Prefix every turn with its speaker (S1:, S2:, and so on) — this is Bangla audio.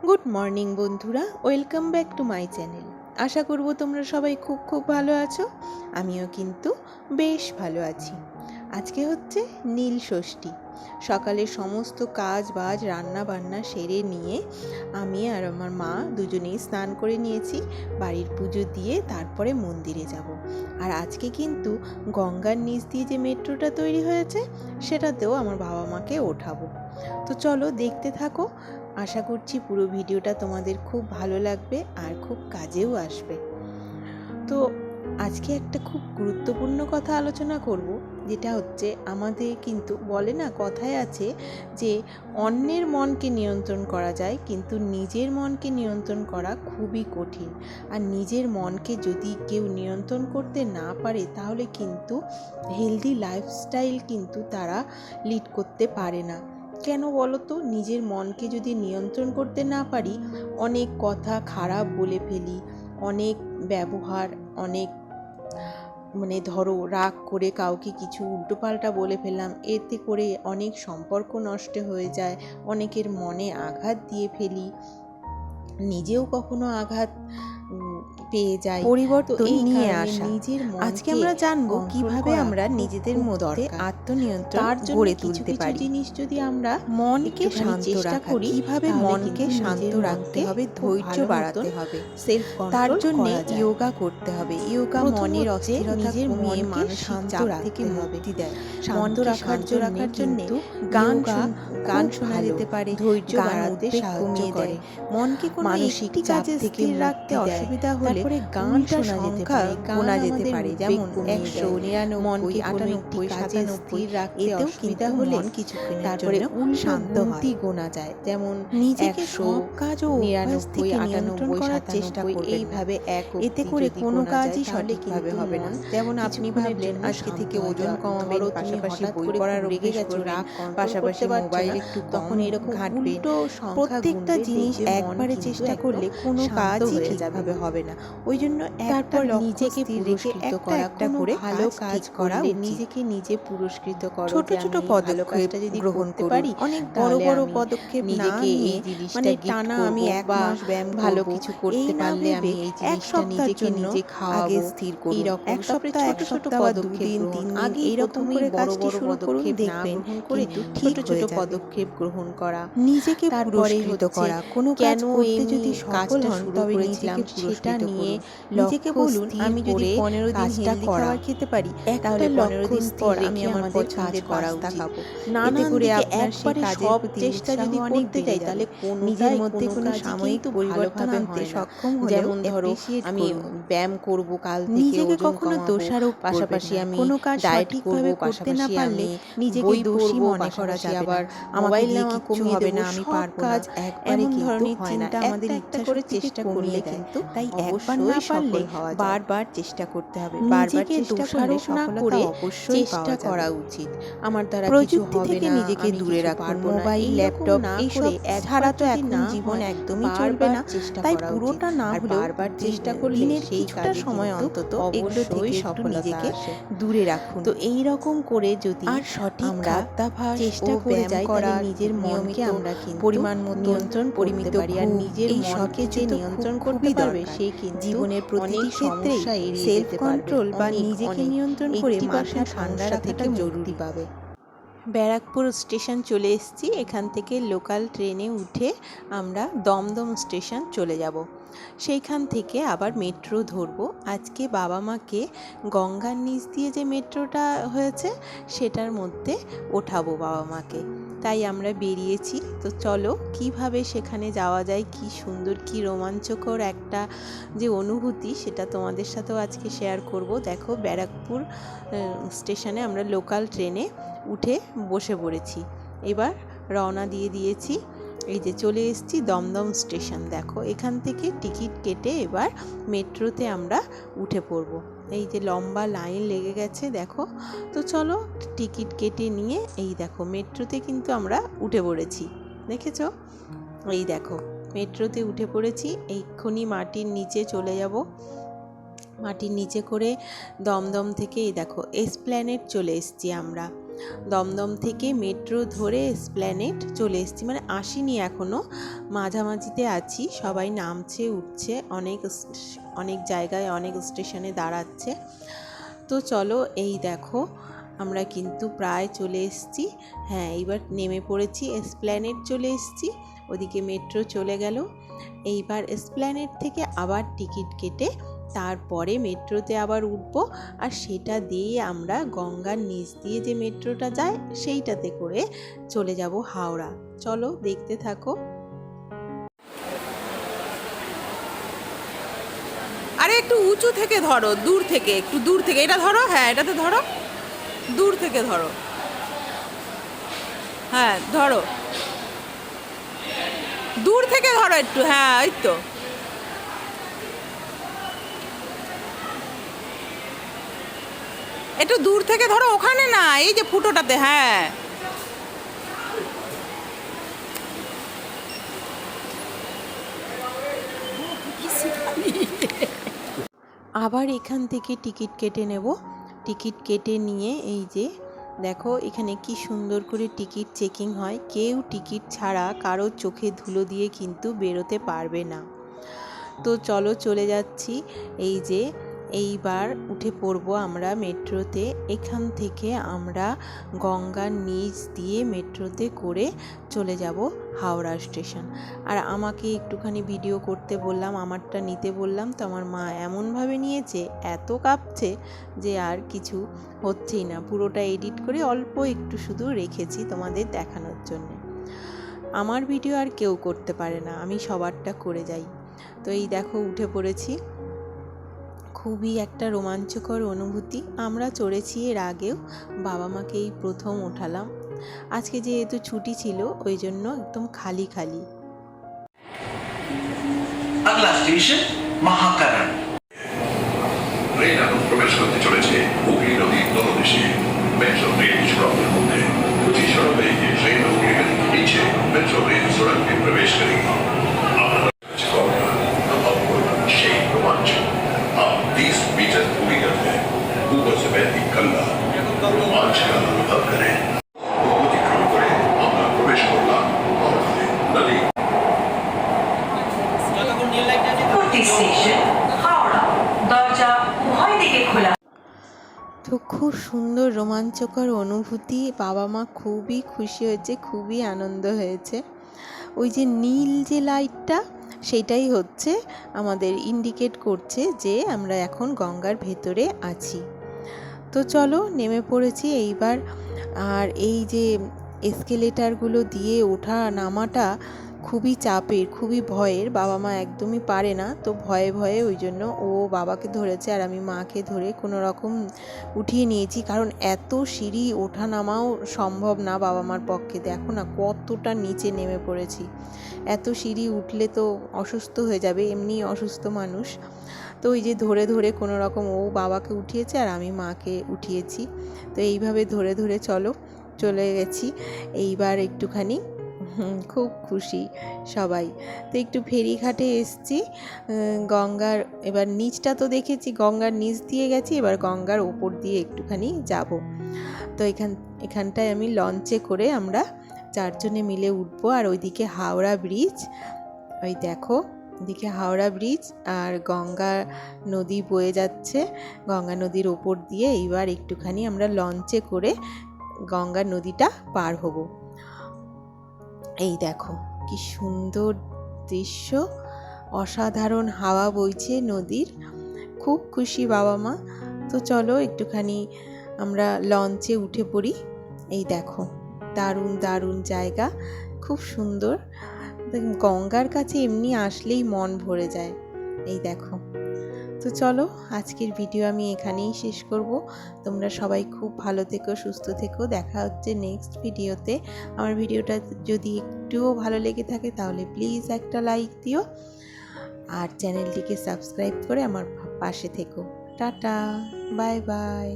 S1: গুড মর্নিং বন্ধুরা, welcome back to my channel. আশা করব তোমরা সবাই খুব ভালো আছো। আমিও কিন্তু বেশ ভালো আছি। আজকে হচ্ছে নীল ষষ্ঠী। সকালে সমস্ত কাজ বাজ রান্না বান্না সেরে নিয়ে আমি আর আমার মা দুজনেই স্নান করে নিয়েছি। বাড়ির পুজো দিয়ে তারপরে মন্দিরে যাব। আর আজকে কিন্তু গঙ্গার নিচ দিয়ে যে মেট্রোটা তৈরি হয়েছে সেটাতেও আমার বাবা মাকে ওঠাবো। তো চলো দেখতে থাকো। আশা করছি পুরো ভিডিওটা তোমাদের খুব ভালো লাগবে আর খুব কাজেও আসবে। তো আজকে একটা খুব গুরুত্বপূর্ণ কথা আলোচনা করব, যেটা হচ্ছে আমাদের কিন্তু বলে না, কথায় আছে যে অন্যের মনকে নিয়ন্ত্রণ করা যায় কিন্তু নিজের মনকে নিয়ন্ত্রণ করা খুবই কঠিন। আর নিজের মনকে যদি কেউ নিয়ন্ত্রণ করতে না পারে তাহলে কিন্তু হেলদি লাইফস্টাইল কিন্তু তারা লিড করতে পারে না। কেন বলো তো? নিজের মনকে যদি নিয়ন্ত্রণ করতে না পারি, অনেক কথা খারাপ বলে ফেলি, অনেক ব্যবহার, অনেক ধরো রাগ করে কাউকে কিছু উল্টোপাল্টা বলে ফেললাম, এতে করে অনেক সম্পর্ক নষ্ট হয়ে যায়, অনেকের মনে আঘাত দিয়ে ফেলি, নিজেও কখনো আঘাত পেয়ে যাই। পরিবর্তন নিয়ে আসা। আজকে আমরা জানবো কিভাবে আমরা নিজেদের মধ্যে আত্মনিয়ন্ত্রণ গড়ে তুলতে পারি। জিনিস যদি আমরা মনকে শান্ত চেষ্টা করি, কিভাবে মনকে শান্ত রাখতে হবে, ধৈর্য বাড়াতে হবে, তার জন্য যোগা করতে হবে। যোগা মনের অস্থিরতা নিজের মনকে শান্ত থেকে মুক্তি দেয়। শান্ত রাখার জন্য গান শোনা যেতে পারে, ধৈর্য বাড়াতে সাহায্য করে। মনকে কোনো মানসিক চাপ থেকে রাখতে অসুবিধা হলে গান শোনা যেতে পারে, গোনা যেতে পারে, যেমন 100, 99, 98, 97 রাখতে অসুবিধা হলে কিছুক্ষণের জন্য শান্ত হয়। গোনা যায়, যেমন নিজেকে সব কাজ ও 99, 98, করার চেষ্টা করবেন। এইভাবে এতে করে কোনো কাজই সঠিকভাবে হবে না। যেমন আপনি ভাবলেন আজকে থেকে ওজন কমাবেন, পাশাপাশি বই পড়ার রেগে গেছে, পাশাপাশি মোবাইল একটু তখন এরকম ঘাঁটবেন। প্রত্যেকটা জিনিস একবারে চেষ্টা করলে কোনো কাজই ঠিকভাবে হবে না। ওই জন্য তারপর নিজেকে পুরস্কৃত করা, কোনো ভালো কাজ করা, নিজেকে নিজে পুরস্কৃত করো। ছোট ছোট পদক্ষেপ যদি গ্রহণ করতে পারি, অনেক বড় বড় পদক্ষেপ নিজেকে এই জিনিসটা টানা আমি এক মাস ব্যায়াম ভালো কিছু করতে পারলে আমি এই জিনিসটা নিজেকে নিজে খাওয়াবো, স্থির করব। এক সপ্তাহ ছোট পদক্ষেপ, 2 দিন 3 দিন আগে এরকম করে কাজটি শুরু করুন, দেখবেন কিন্তু ছোট ছোট পদক্ষেপ গ্রহণ করা, নিজেকে পুরস্কৃত করা। কোনো কাজ করতে যদি সফল হন তবে নিজেকে পুরস্কৃত নিয়ে নিজেকে বলুন, আমি যদি 15 দিন হেলদি খাবার খেতে পারি তাহলে 15 দিন পর আমি আমার পছন্দের পাস্তা খাবো। নানান করে একবারে সব চেষ্টা যদি করতে যাই তাহলে নিজের মধ্যে কোনো সাময়িক পরিবর্তন আনতে সক্ষম হলে, যেমন ধরো আমি ব্যায়াম করব কাল থেকে, নিজেকে কখনো দোষারোপ পাশাপাশি আমি কোনো কাজ সঠিকভাবে করতে না পারলে নিজেকে দোষী মনে করা যাবে। আবার মোবাইল দিয়ে কিচ্ছু হবে না, আমি পারবো না, এমন ধরনের চিন্তা আমাদের ইচ্ছা করে চেষ্টা করলে কিন্তু, তাই একবার না পারলে বারবার চেষ্টা করতে হবে। বারবার চেষ্টা করলে সফলতা অবশ্যই চেষ্টা করা উচিত। আমার দ্বারা কিছু হবে না, নিজেকে দূরে রাখুন। মোবাইল, ল্যাপটপ এইসব ছাড়া তো এখন জীবন একদমই চলবে না। তাই পুরোটা না হলেও বারবার চেষ্টা করলে দিনের কিছুটা সময় অন্তত এগুলো থেকে একটু নিজেকে দূরে রাখুন। তো এই রকম করে যদি আর সঠিক খাদ্যাভ্যাস চেষ্টা করে যাই তাহলে নিজের মনকে আমরা কিন্তু পরিমাণ মতো নিয়ন্ত্রণ করতে পারি। আর নিজের মনকে যে নিয়ন্ত্রণ করতে পারবে সে কিন্তু জীবনের প্রতিটি ক্ষেত্রে সেলফ কন্ট্রোল বা নিজেকে নিয়ন্ত্রণ করে মাথা ঠান্ডা রাখাটা জরুরি পাবে। ব্যারাকপুর স্টেশন চলে এসেছি। এখান থেকে লোকাল ট্রেনে উঠে আমরা দমদম স্টেশন চলে যাব। সেইখান থেকে আবার মেট্রো ধরবো। আজকে বাবা মাকে গঙ্গার নিচ দিয়ে যে মেট্রোটা হয়েছে সেটার মধ্যে ওঠাবো বাবা মাকে, তাই আমরা বেরিয়েছি। তো চলো কিভাবে সেখানে যাওয়া যায়, কি সুন্দর কি রোমাঞ্চকর একটা যে অনুভূতি, সেটা তোমাদের সাথেও আজকে শেয়ার করব। দেখো ব্যারাকপুর স্টেশনে আমরা লোকাল ট্রেনে উঠে বসে পড়েছি, এবার রওনা দিয়ে দিয়েছি। এই যে চলে এসেছি দমদম স্টেশন। দেখো এখান থেকে টিকিট কেটে এবার মেট্রোতে আমরা উঠে পড়ব। এই যে লম্বা লাইন লেগে গেছে দেখো। তো চলো টিকিট কেটে নিয়ে এই দেখো মেট্রোতে কিন্তু আমরা উঠে পড়েছি, দেখেছো? এই দেখো মেট্রোতে উঠে পড়েছি। এইক্ষুনি মাটির নিচে চলে যাব। মাটির নিচে করে দমদম থেকে এই দেখো এসপ্ল্যানেড চলে এসেছি আমরা। দমদম থেকে মেট্রো ধরে এসপ্ল্যানেড চলে এসেছি, মানে আসিনি এখনও, মাঝামাঝিতে আছি। সবাই নামছে উঠছে, অনেক জায়গায় অনেক স্টেশনে দাঁড়াচ্ছে। তো চলো, এই দেখো আমরা কিন্তু প্রায় চলে এসেছি। হ্যাঁ, এইবার নেমে পড়েছি, এসপ্ল্যানেড চলে এসেছি, ওদিকে মেট্রো চলে গেল। এইবার এসপ্ল্যানেড থেকে আবার টিকিট কেটে তারপরে মেট্রোতে আবার উঠবো, আর সেটা দিয়ে আমরা গঙ্গার নিচ দিয়ে যে মেট্রোটা যায় সেইটাতে করে চলে যাব হাওড়া। চলো দেখতে থাকো।
S2: আরে একটু উঁচু থেকে ধরো, দূর থেকে, একটু দূর থেকে এটা ধরো। হ্যাঁ, এটাতে ধরো, দূর থেকে ধরো। হ্যাঁ ধরো, দূর থেকে ধরো একটু। হ্যাঁ, ওই তো, একটু দূর থেকে ধরো, ওখানে না, এই যে ফুটোটাতে। হ্যাঁ,
S1: আবার এখান থেকে টিকিট কেটে নেব। টিকিট কেটে নিয়ে এই যে দেখো এখানে কি সুন্দর করে টিকিট চেকিং হয়। কেউ টিকিট ছাড়া কারো চোখে ধুলো দিয়ে কিন্তু বেরোতে পারবে না। তো চলো চলে যাচ্ছি। এই যে এইবার উঠে পড়বো আমরা মেট্রোতে। এখান থেকে আমরা গঙ্গার নিচ দিয়ে মেট্রোতে করে চলে যাব হাওড়া স্টেশন। আর আমাকে একটুখানি ভিডিও করতে বললাম, আমারটা নিতে বললাম, তো আমার মা এমনভাবে নিয়েছে, এত কাঁপছে যে আর কিছু হচ্ছেই না। পুরোটা এডিট করে অল্প একটু শুধু রেখেছি তোমাদের দেখানোর জন্যে। আমার ভিডিও আর কেউ করতে পারে না, আমি সবারটা করে যাই। তো এই দেখো উঠে পড়েছি। খুবই একটা রোমাঞ্চকর অনুভূতি। আমরা চড়েছি এর আগেও, বাবা মাকে এই প্রথম ওঠালাম। আজকে যেহেতু ছুটি ছিল ওই জন্য একদম খালি খালি।
S3: আগলা স্টেশন মহাকারণ। ট্রেন এখন প্রবেশ করতে চলেছে হুগলি নদীর তলদেশে। মেট্রো রেল সড়কের মধ্যে कुछ सड़क है ये ट्रेन হুগলি নদীর नीचे मेट्रो रेल सड़क में प्रवेश करेगी। সেই রোমাঞ্চ 30 मीटर दूरी है, ऊपर से बहती गंगा, रोमांच का अनुभव करें। অতিক্রম করে আমরা প্রবেশ করলাম হাওড়াতে। নদী
S4: স্টেশন হাওড়া, দরজা উভয় দিকে খোলা।
S1: তো খুব সুন্দর রোমাঞ্চকর অনুভূতি। বাবা মা খুবই খুশি হয়েছে, খুবই আনন্দ হয়েছে। ওই যে নীল যে লাইটটা, সেটাই হচ্ছে আমাদের ইন্ডিকেট করছে যে আমরা এখন গঙ্গার ভেতরে আছি। তো চলো নেমে পড়েছি এইবার। আর এই যে এসকেলেটারগুলো দিয়ে ওঠা নামাটা খুবই চাপের, খুবই ভয়ের। বাবা মা একদমই পারে না, তো ভয়ে ভয়ে ওই জন্য ও বাবাকে ধরেছে আর আমি মাকে ধরে কোনো রকম উঠিয়ে নিয়েছি। কারণ এত সিঁড়ি ওঠা নামাও সম্ভব না বাবা মার পক্ষে। দেখো না কতটা নিচে নেমে পড়েছি। এত সিঁড়ি উঠলে তো অসুস্থ হয়ে যাবে, এমনি অসুস্থ মানুষ। তো ওই যে ধরে ধরে কোনো রকম ও বাবাকে উঠিয়েছে আর আমি মাকে উঠিয়েছি। তো এইভাবে ধরে ধরে চলে গেছি। এইবার একটুখানি খুব খুশি সবাই। তো একটু ফেরিঘাটে এসছি গঙ্গার। এবার নিচটা তো দেখেছি, গঙ্গার নিচ দিয়ে গেছি, এবার গঙ্গার ওপর দিয়ে একটুখানি যাব। তো এখানটায় আমি লঞ্চে করে আমরা 4 জনে মিলে উঠবো। আর ওইদিকে হাওড়া ব্রিজ, ওই দেখো এদিকে হাওড়া ব্রিজ আর গঙ্গা নদী বয়ে যাচ্ছে। গঙ্গা নদীর ওপর দিয়ে এইবার একটুখানি আমরা লঞ্চে করে গঙ্গা নদীটা পার হব। এই দেখো কি সুন্দর দৃশ্য, অসাধারণ হাওয়া বইছে নদীর। খুব খুশি বাবা মা। তো চলো একটুখানি আমরা লঞ্চে উঠে পড়ি। এই দেখো দারুণ দারুণ জায়গা, খুব সুন্দর। গঙ্গার কাছে এমনি আসলেই মন ভরে যায়। এই দেখো। তো চলো আজকের ভিডিও আমি এখানেই শেষ করব। তোমরা সবাই খুব ভালো থেকো, সুস্থ থেকো। দেখা হচ্ছে নেক্সট ভিডিওতে। আমার ভিডিওটা যদি একটুও ভালো লেগে থাকে তাহলে প্লিজ একটা লাইক দিও আর চ্যানেলটিকে সাবস্ক্রাইব করে আমার পাশে থেকো। Tata, bye bye.